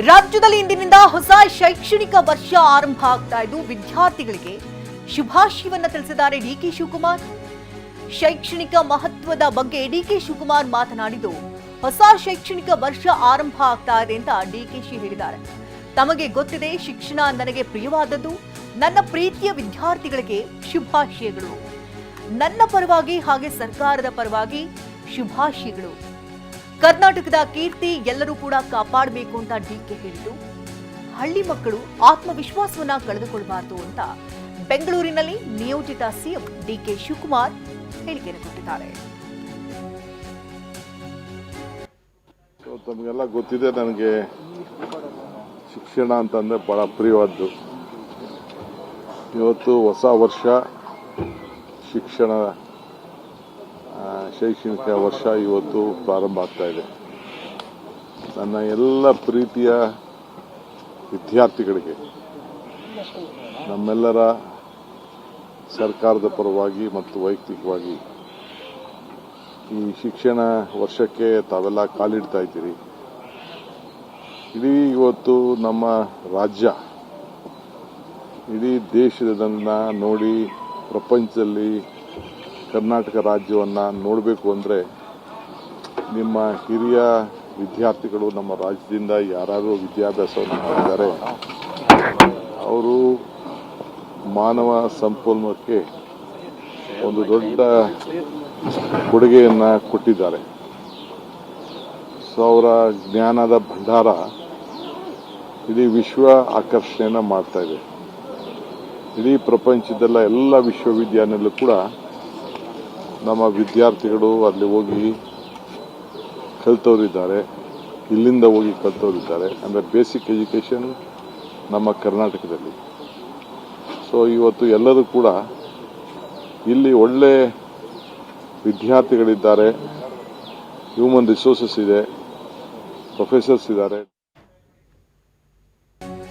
ರಾಜ್ಯದಲ್ಲಿ ಇಂದಿನಿಂದ ಹೊಸ ಶೈಕ್ಷಣಿಕ ವರ್ಷ ಆರಂಭ ಆಗ್ತಾ ಇದ್ದು ವಿದ್ಯಾರ್ಥಿಗಳಿಗೆ ಶುಭಾಶಯವನ್ನ ತಿಳಿಸಿದ್ದಾರೆ ಡಿಕೆ ಶಿವಕುಮಾರ್. ಶೈಕ್ಷಣಿಕ ಮಹತ್ವದ ಬಗ್ಗೆ ಡಿಕೆ ಶಿವಕುಮಾರ್ ಮಾತನಾಡಿದ್ದು, ಹೊಸ ಶೈಕ್ಷಣಿಕ ವರ್ಷ ಆರಂಭ ಆಗ್ತಾ ಇದೆ ಅಂತ ಡಿಕೆಶಿ ಹೇಳಿದ್ದಾರೆ. ತಮಗೆ ಗೊತ್ತಿದೆ, ಶಿಕ್ಷಣ ನನಗೆ ಪ್ರಿಯವಾದದ್ದು. ನನ್ನ ಪ್ರೀತಿಯ ವಿದ್ಯಾರ್ಥಿಗಳಿಗೆ ಶುಭಾಶಯಗಳು. ನನ್ನ ಪರವಾಗಿ ಹಾಗೆ ಸರ್ಕಾರದ ಪರವಾಗಿ ಶುಭಾಶಯಗಳು. ಕರ್ನಾಟಕದ ಕೀರ್ತಿ ಎಲ್ಲರೂ ಕೂಡ ಕಾಪಾಡಬೇಕು ಅಂತ ಡಿಕೆ ಹೇಳಿದ್ದು, ಹಳ್ಳಿ ಮಕ್ಕಳು ಆತ್ಮವಿಶ್ವಾಸವನ್ನ ಕಳೆದುಕೊಳ್ಳಬಾರದು ಅಂತ ಬೆಂಗಳೂರಿನಲ್ಲಿ ನಿಯೋಜಿತ ಸಿಎಂ ಡಿಕೆ ಶಿವಕುಮಾರ್ ಹೇಳಿಕೆಯನ್ನು ಕೊಟ್ಟಿದ್ದಾರೆ. ತಮಗೆಲ್ಲ ಗೊತ್ತಿದೆ, ನನಗೆ ಶಿಕ್ಷಣ ಅಂತಂದ್ರೆ ಬಹಳ ಪ್ರಿಯವಾದ್ದು. ಇವತ್ತು ಹೊಸ ವರ್ಷ ಶಿಕ್ಷಣ ಶೈಕ್ಷಣಿಕ ವರ್ಷ ಇವತ್ತು ಪ್ರಾರಂಭ ಆಗ್ತಾ ಇದೆ. ನನ್ನ ಎಲ್ಲ ಪ್ರೀತಿಯ ವಿದ್ಯಾರ್ಥಿಗಳಿಗೆ ನಮ್ಮೆಲ್ಲರ ಸರ್ಕಾರದ ಪರವಾಗಿ ಮತ್ತು ವೈಯಕ್ತಿಕವಾಗಿ ಈ ಶಿಕ್ಷಣ ವರ್ಷಕ್ಕೆ ತಾವೆಲ್ಲ ಕಾಲಿಡ್ತಾ ಇದ್ದೀರಿ. ಇಡೀ ಇವತ್ತು ನಮ್ಮ ರಾಜ್ಯ ಇಡೀ ದೇಶದನ್ನ ನೋಡಿ ಪ್ರಪಂಚದಲ್ಲಿ ಕರ್ನಾಟಕ ರಾಜ್ಯವನ್ನು ನೋಡಬೇಕು ಅಂದರೆ ನಿಮ್ಮ ಹಿರಿಯ ವಿದ್ಯಾರ್ಥಿಗಳು ನಮ್ಮ ರಾಜ್ಯದಿಂದ ಯಾರು ವಿದ್ಯಾಭ್ಯಾಸವನ್ನು ಮಾಡಿದ್ದಾರೆ ಅವರು ಮಾನವ ಸಂಪನ್ಮೂಲಕ್ಕೆ ಒಂದು ದೊಡ್ಡ ಕೊಡುಗೆಯನ್ನು ಕೊಟ್ಟಿದ್ದಾರೆ. ಸೊ ಅವರ ಜ್ಞಾನದ ಭಂಡಾರ ಇಡೀ ವಿಶ್ವ ಆಕರ್ಷಣೆಯನ್ನು ಮಾಡ್ತಾ ಇದೆ. ಇಡೀ ಪ್ರಪಂಚದಲ್ಲ ಎಲ್ಲ ವಿಶ್ವವಿದ್ಯಾನಿಲಯಲ್ಲೂ ಕೂಡ ನಮ್ಮ ವಿದ್ಯಾರ್ಥಿಗಳು ಅಲ್ಲಿ ಹೋಗಿ ಕಲ್ತವರಿದ್ದಾರೆ, ಇಲ್ಲಿಂದ ಹೋಗಿ ಕಲ್ತವರಿದ್ದಾರೆ. ಅಂದರೆ ಬೇಸಿಕ್ ಎಜುಕೇಷನ್ ನಮ್ಮ ಕರ್ನಾಟಕದಲ್ಲಿ. ಸೊ ಇವತ್ತು ಎಲ್ಲರೂ ಕೂಡ ಇಲ್ಲಿ ಒಳ್ಳೆ ವಿದ್ಯಾರ್ಥಿಗಳಿದ್ದಾರೆ, ಹ್ಯೂಮನ್ ರಿಸೋರ್ಸಸ್ ಇದೆ, ಪ್ರೊಫೆಸರ್ಸ್ ಇದ್ದಾರೆ.